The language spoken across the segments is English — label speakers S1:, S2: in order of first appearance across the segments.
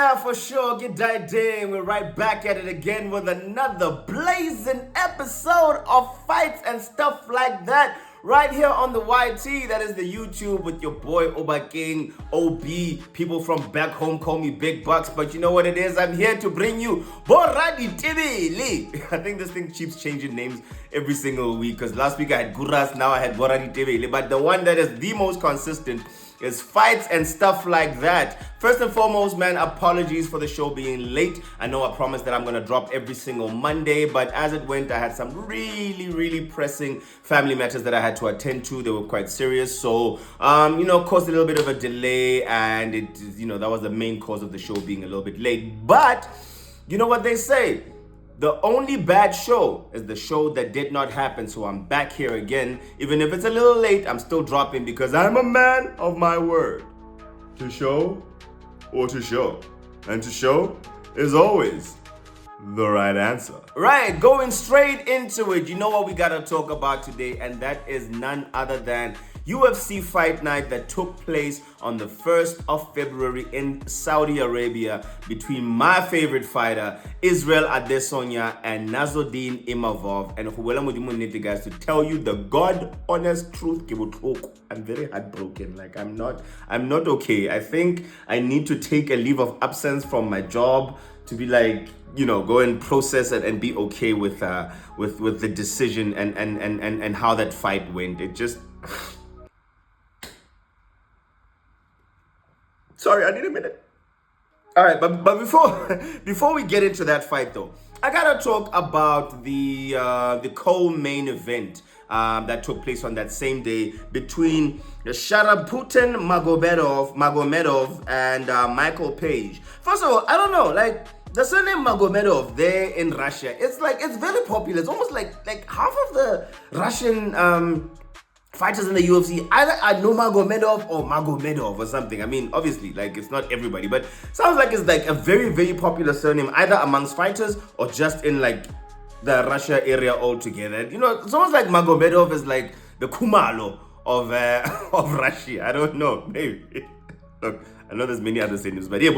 S1: Yeah, for sure. Get that day. We're right back at it again with another blazing episode of fights and stuff like that. Right here on the YT, that is the YouTube with your boy Oba King, OB. People from back home call me Big Bucks, but you know what it is? I'm here to bring you Boradi TV. I think this thing keeps changing names every single week because last week I had Guras, now I had Boradi TV. But the one that is the most consistent is fights and stuff like that. First and foremost, man, apologies for the show being late. I know I promised that I'm gonna drop every single Monday, but as it went, I had some really pressing family matters that I had to attend to. They were quite serious, so caused a little bit of a delay, and that was the main cause of the show being a little bit late. But you know what they say? The only bad show is the show that did not happen, so I'm back here again. Even if it's a little late, I'm still dropping because I'm a man of my word. To show or to show. And to show is always the right answer. Right, going straight into it. You know what we gotta talk about today, and that is none other than UFC Fight Night that took place on the 1st of February in Saudi Arabia between my favorite fighter, Israel Adesanya, and Nassourdine Imavov. And who guys, to tell you the God honest truth, I'm very heartbroken. Like I'm not okay. I think I need to take a leave of absence from my job to be like, go and process it and be okay with the decision and how that fight went. It just Sorry, I need a minute. All right, but before we get into that fight though, I gotta talk about the co-main event that took place on that same day between Nassourdine Magomedov and Michael Page. First of all, I don't know, like the surname Magomedov there in Russia, it's very popular. It's almost like half of the Russian fighters in the UFC either are Magomedov or Magomedov or something. I mean, obviously, it's not everybody, but sounds like it's a very popular surname either amongst fighters or just in the Russia area altogether. It's almost like Magomedov is like the Kumalo of Russia. I don't know, maybe. Look, I know there's many other synonyms, but yeah,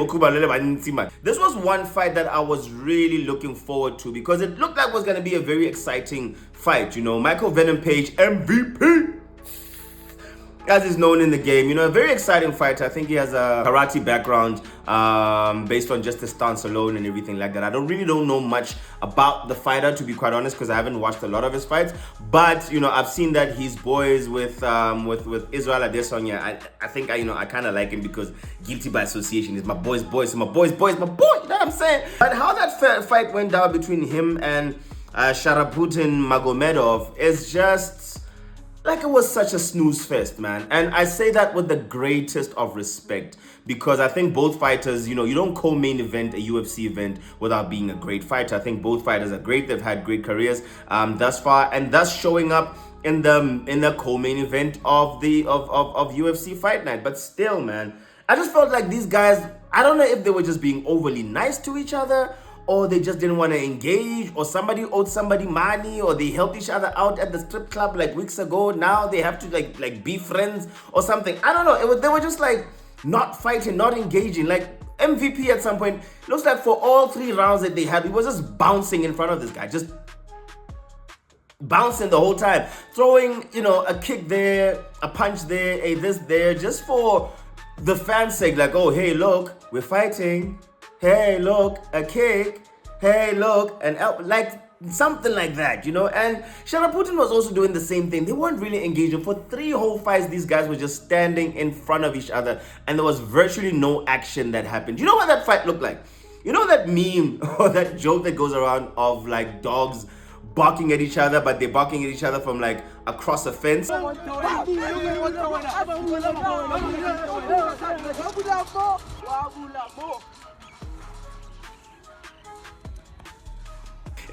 S1: this was one fight that I was really looking forward to because it looked like it was going to be a very exciting fight. Michael Venom Page, MVP, as is known in the game, a very exciting fighter. I think he has a karate background based on just the stance alone and everything like that. I really don't know much about the fighter, to be quite honest, because I haven't watched a lot of his fights. But I've seen that he's boys with Israel Adesanya. I think I kind of like him because guilty by association. He's my boy's boy. So my boy. You know what I'm saying? But how that fight went down between him and Nassourdine Magomedov is just it was such a snooze fest, man. And I say that with the greatest of respect because I think both fighters, you don't co-main event a UFC event without being a great fighter. I think both fighters are great. They've had great careers thus far, and thus showing up in the co-main event of UFC Fight Night. But still, man, I just felt like these guys, I don't know if they were just being overly nice to each other, or they just didn't want to engage, or somebody owed somebody money, or they helped each other out at the strip club weeks ago. Now they have to be friends or something. I don't know. They were just not fighting, not engaging. MVP at some point, looks like for all 3 rounds that they had, he was just bouncing in front of this guy, just bouncing the whole time, throwing a kick there, a punch there, a this there, just for the fans' sake. Oh, hey, look, we're fighting. Hey, look, a kick. Hey, look, an something like that, And Nassourdine was also doing the same thing. They weren't really engaging. For 3 whole fights, these guys were just standing in front of each other, and there was virtually no action that happened. You know what that fight looked like? You know that meme or that joke that goes around of dogs barking at each other, but they're barking at each other from across a fence?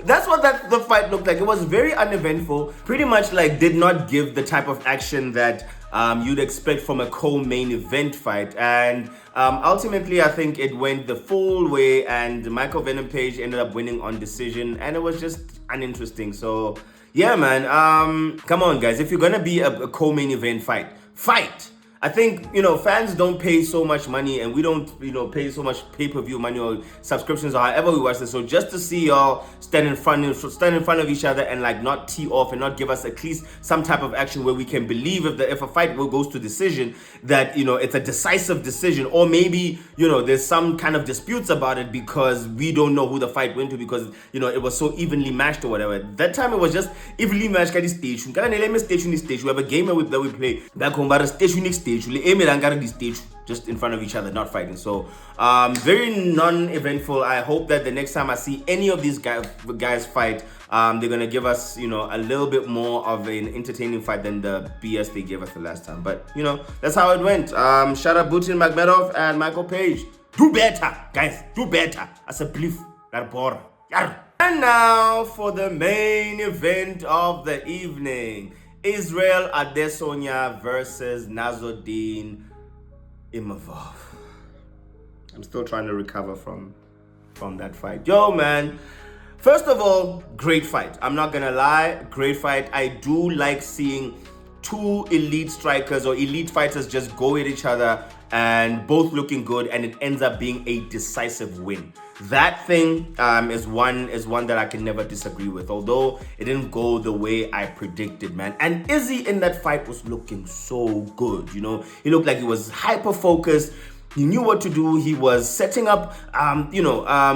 S1: That's what the fight looked like. It was very uneventful. Pretty much did not give the type of action that you'd expect from a co-main event fight. And ultimately, I think it went the full way, and Michael Venom Page ended up winning on decision, and it was just uninteresting. So yeah, man, come on, guys. If you're gonna be a co-main event fight, I think, fans don't pay so much money, and we don't, pay so much pay-per-view money or subscriptions or however we watch this. So just to see y'all stand in front of each other and like not tee off and not give us at least some type of action where we can believe if a fight goes to decision, that, it's a decisive decision, or maybe, there's some kind of disputes about it because we don't know who the fight went to because, it was so evenly matched or whatever. That time it was just evenly matched. Station. We have a game that we play back home, but a station just in front of each other, not fighting. So very non-eventful. I hope that the next time I see any of these guys fight, they're gonna give us, a little bit more of an entertaining fight than the BS they gave us the last time. But that's how it went. Shout out Putin, Magmedov, and Michael Page. Do better, guys. Do better. As a belief. And now for the main event of the evening. Israel Adesanya versus Nassourdine Imavov. I'm still trying to recover from that fight. Yo, man. First of all, great fight. I'm not gonna lie, great fight. I do like seeing two elite strikers or elite fighters just go at each other and both looking good, and it ends up being a decisive win. That thing is one that I can never disagree with, although it didn't go the way I predicted, man. And Izzy in that fight was looking so good, He looked like he was hyper-focused. He knew what to do. He was setting up,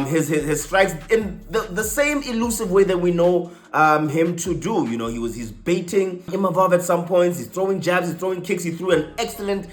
S1: his strikes in the same elusive way that we know him to do. He's baiting Imavov at some points. He's throwing jabs. He's throwing kicks. He threw an excellent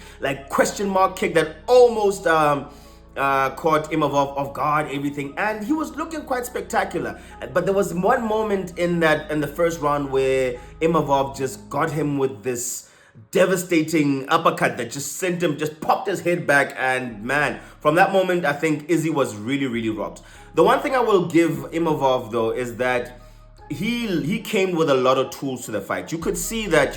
S1: question mark kick that almost caught Imavov off guard, everything, and he was looking quite spectacular. But there was one moment in the first round where Imavov just got him with this devastating uppercut that just popped his head back, and man, from that moment I think Izzy was really, really rocked. The one thing I will give Imavov though is that he came with a lot of tools to the fight. You could see that,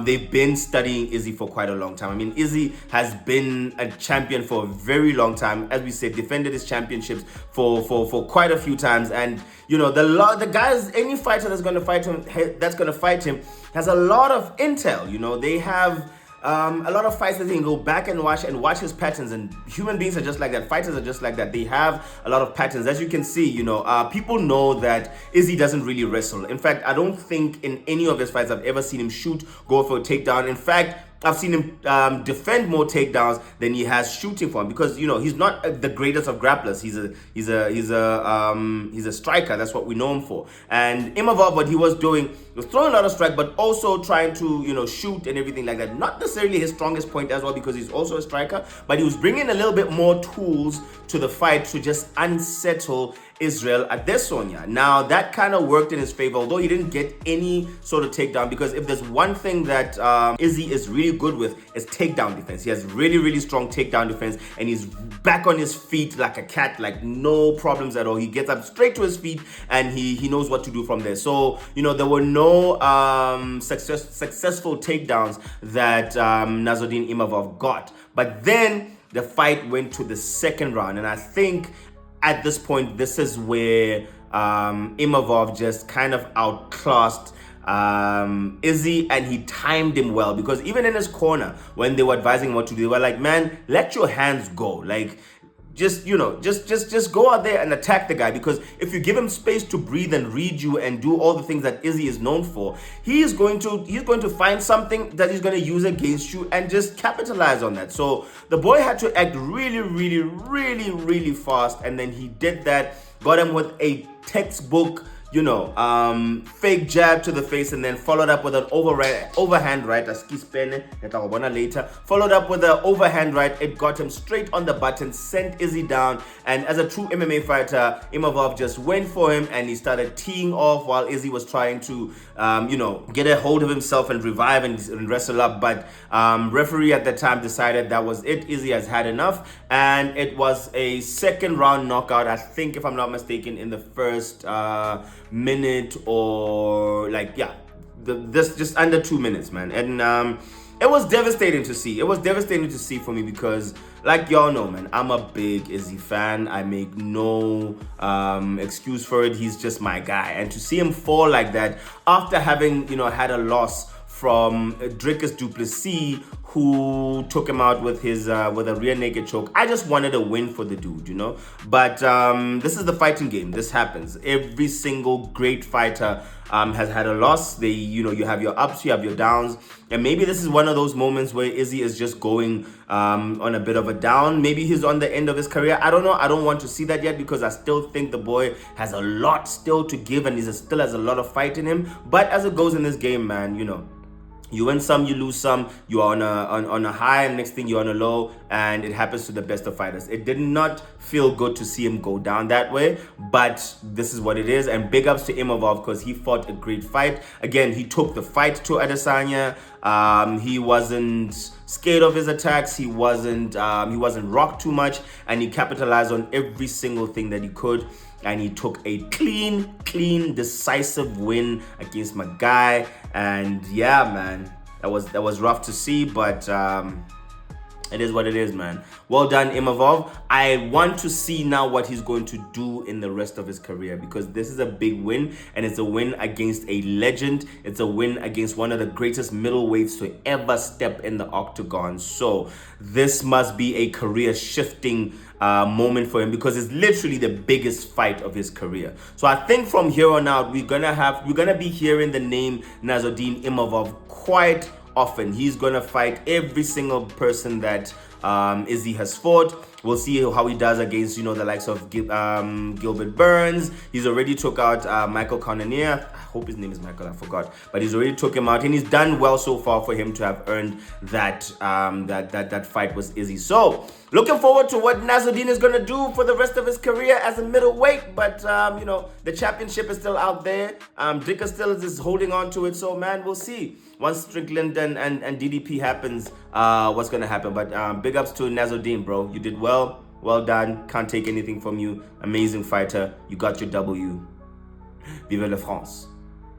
S1: they've been studying Izzy for quite a long time. I mean, Izzy has been a champion for a very long time. As we said, defended his championships for quite a few times. And, the guys, any fighter that's going to fight him has a lot of intel. They have a lot of fights that they can go back and watch his patterns, and human beings are just like that. Fighters are just like that. They have a lot of patterns. As you can see, people know that Izzy doesn't really wrestle. In fact, I don't think in any of his fights I've ever seen him go for a takedown. In fact, I've seen him defend more takedowns than he has shooting for him, because he's not the greatest of grapplers. He's a striker. That's what we know him for. And Imavov, what he was doing was throwing a lot of strike, but also trying to shoot and everything like that. Not necessarily his strongest point as well, because he's also a striker, but he was bringing a little bit more tools to the fight to just unsettle Israel Adesanya. Now that kind of worked in his favor, although he didn't get any sort of takedown, because if there's one thing that Izzy is really good with, is takedown defense. He has really, really strong takedown defense, and he's back on his feet like a cat, like no problems at all. He gets up straight to his feet, and he knows what to do from there. So there were no successful takedowns that Nassourdine Imavov got. But then the fight went to the second round, and I think at this point, this is where Imavov just kind of outclassed Izzy, and he timed him well, because even in his corner, when they were advising him what to do, they were like, man, let your hands go. Like, just go out there and attack the guy, because if you give him space to breathe and read you and do all the things that Izzy is known for, he's going to find something that he's going to use against you and just capitalize on that. So the boy had to act really, really, really, really fast, and then he did that, got him with a textbook fake jab to the face, and then followed up with an overhand right, later, followed up with an overhand right. It got him straight on the button, sent Izzy down, and as a true MMA fighter, Imavov just went for him, and he started teeing off while Izzy was trying to, get a hold of himself and revive and wrestle up, but referee at the time decided that was it. Izzy has had enough, and it was a second round knockout, I think, if I'm not mistaken, in the first minute, or this just under 2 minutes, man. And it was devastating to see. It was devastating to see for me, because like y'all know, man, I'm a big Izzy fan. I make no excuse for it. He's just my guy, and to see him fall like that after having had a loss from Dricus du Plessis, who took him out with his with a rear naked choke. I just wanted a win for the dude, you know. But this is the fighting game. This happens. Every single great fighter has had a loss. You have your ups, you have your downs, and maybe this is one of those moments where Izzy is just going on a bit of a down. Maybe he's on the end of his career. I don't know. I don't want to see that yet because I still think the boy has a lot still to give and he still has a lot of fight in him. But as it goes in this game, man, you know, you win some, you lose some. You are on a high, and next thing you're on a low, and it happens to the best of fighters. It did not feel good to see him go down that way, but this is what it is. And big ups to Imavov because he fought a great fight. Again, he took the fight to Adesanya. He wasn't scared of his attacks. He wasn't rocked too much, and he capitalized on every single thing that he could. And he took a clean, decisive win against my guy. And yeah, man, that was rough to see, but it is what it is, man. Well done, Imavov. I want to see now what he's going to do in the rest of his career, because this is a big win, and it's a win against a legend. It's a win against one of the greatest middleweights to ever step in the octagon. So this must be a career-shifting moment for him, because it's literally the biggest fight of his career. So I think from here on out, we're gonna be hearing the name Nassourdine Imavov quite often. He's gonna fight every single person that Izzy has fought. We'll see how he does against, you know, the likes of Gilbert Burns. He's already took out Michael Cannonier. I hope his name is Michael, I forgot. But he's already took him out, and he's done well so far for him to have earned that that fight with Izzy. So looking forward to what Nassourdine is gonna do for the rest of his career as a middleweight. But you know, the championship is still out there. Dicker still is holding on to it. So man, we'll see once Strickland and DDP happens, what's gonna happen. But big ups to Nassourdine, bro. You did well. Well done. Can't take anything from you. Amazing fighter. You got your W. Vive la France.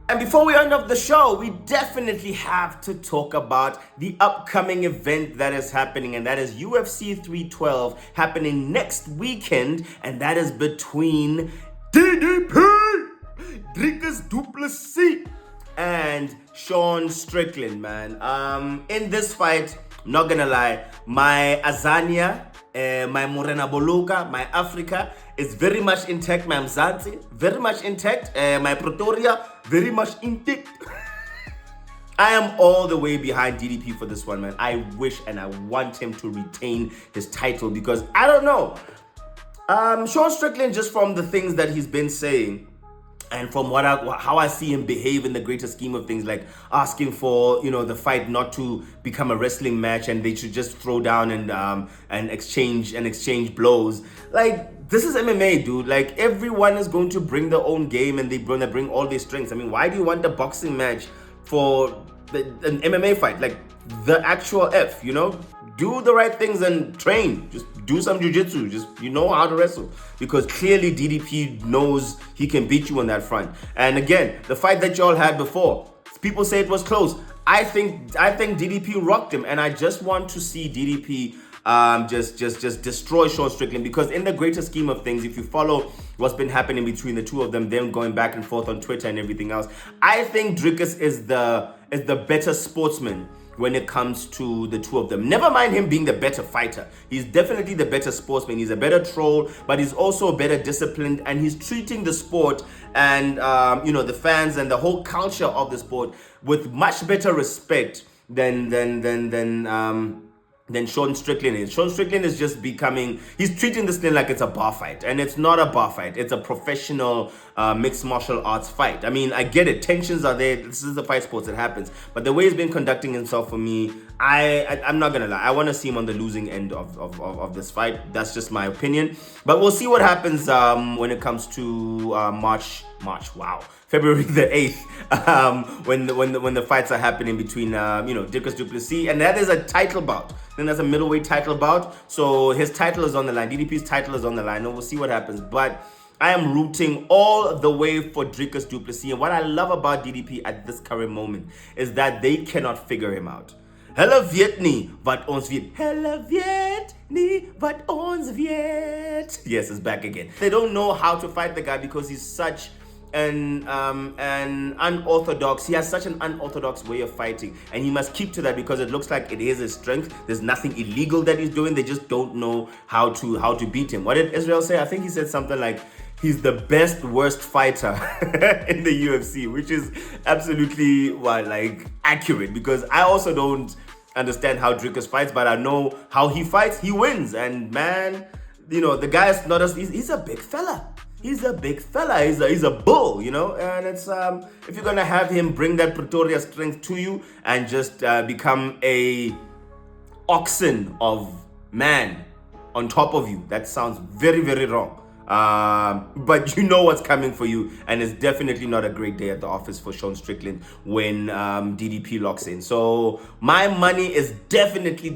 S1: And before we end up the show, we definitely have to talk about the upcoming event that is happening, and that is UFC 312 happening next weekend, and that is between DDP, Dricus du Plessis, and Sean Strickland, man. In this fight, not gonna lie, my Azania, my Morena Boluka, my Africa is very much intact. My Mzansi, very much intact. My Pretoria, very much intact. I am all the way behind DDP for this one, man. I wish and I want him to retain his title, because I don't know. Sean Strickland, just from the things that he's been saying, and from how I see him behave in the greater scheme of things, like asking for, you know, the fight not to become a wrestling match and they should just throw down and exchange blows. Like, this is MMA, dude. Like, everyone is going to bring their own game, and they're gonna bring all their strengths. I mean, why do you want a boxing match for an MMA fight? Like, the actual F, you know? Do the right things and train. Just do some jiu-jitsu. Just, you know how to wrestle. Because clearly DDP knows he can beat you on that front. And again, the fight that y'all had before, people say it was close. I think DDP rocked him, and I just want to see DDP just destroy Sean Strickland, because in the greater scheme of things, if you follow what's been happening between the two of them going back and forth on Twitter and everything else, I think Dricus is the better sportsman when it comes to the two of them. Never mind him being the better fighter. He's definitely the better sportsman. He's a better troll, but he's also better disciplined, and he's treating the sport and you know, the fans and the whole culture of the sport with much better respect than Sean Strickland is. Sean Strickland is just he's treating this thing like it's a bar fight, and it's not a bar fight. It's a professional mixed martial arts fight. I mean, I get it. Tensions are there. This is the fight sports. It happens. But the way he's been conducting himself, for me, I'm not gonna lie. I want to see him on the losing end of this fight. That's just my opinion. But we'll see what happens when it comes to February the 8th, when the fights are happening between you know, Dricus du Plessis, and that is a title bout. Then there's a middleweight title bout, so his title is on the line. DDP's title is on the line, and we'll see what happens. But I am rooting all the way for Dricus du Plessis, and what I love about DDP at this current moment is that they cannot figure him out. Hulle weet nie wat ons weet. Hulle weet nie wat ons weet. Yes, it's back again. They don't know how to fight the guy because he's such an unorthodox. He has such an unorthodox way of fighting, and he must keep to that because it looks like it is his strength. There's nothing illegal that he's doing. They just don't know how to beat him. What did Israel say? I think he said something like he's the best worst fighter in the UFC, which is absolutely accurate, because I also don't understand how Dricus fights, but I know how he fights. He wins, and man, the guy's not he's a big fella. He's a big fella. He's a bull, and it's if you're gonna have him bring that Pretoria strength to you and just become a oxen of man on top of you, that sounds very, very wrong. But you know what's coming for you, and it's definitely not a great day at the office for Sean Strickland when DDP locks in. So my money is definitely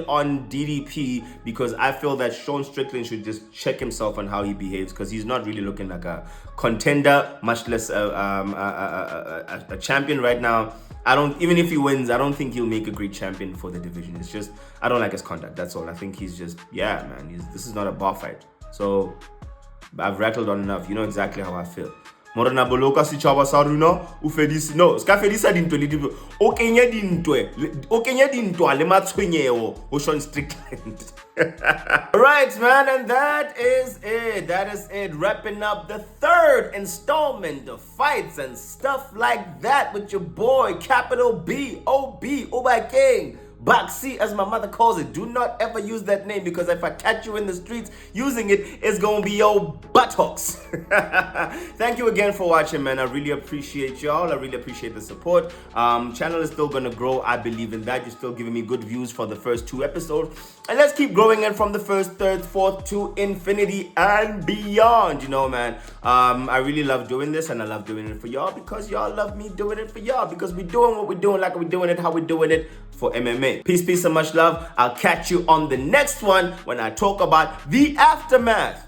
S1: on DDP, because I feel that Sean Strickland should just check himself on how he behaves, because he's not really looking like a contender, much less a champion right now. Even if he wins, I don't think he'll make a great champion for the division. It's just, I don't like his conduct, that's all. I think he's just, this is not a bar fight. So I've rattled on enough. You know exactly how I feel. Morena boloka sichaba sa runa o fedisi no ska fedisa dintwe le dintwe o kenya dintwa le matshwenyeo o Sean Strickland. Right, man, and that is it. Wrapping up the third installment of Fights and Stuff Like That with your boy Capital B Oba King Baxi, as my mother calls it. Do not ever use that name, because if I catch you in the streets using it, it's gonna be your buttocks. Thank you again for watching, man. I really appreciate y'all. I really appreciate the support. Channel is still gonna grow. I believe in that. You're still giving me good views for the first 2 episodes, and let's keep growing it from the first, third, fourth to infinity and beyond. Man. I really love doing this, and I love doing it for y'all, because y'all love me doing it for y'all, because we're doing what we're doing, like we're doing it, how we're doing it for MMA. Peace and much love. I'll catch you on the next one when I talk about the aftermath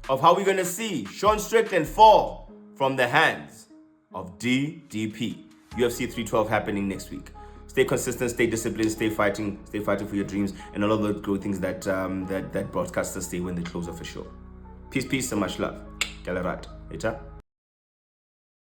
S1: of how we're gonna see Sean Strickland fall from the hands of DDP. UFC 312 happening next week. Stay consistent, stay disciplined, stay fighting for your dreams, and all of the good things that that broadcasters say when they close off a show. Peace and much love. Galarat. Later.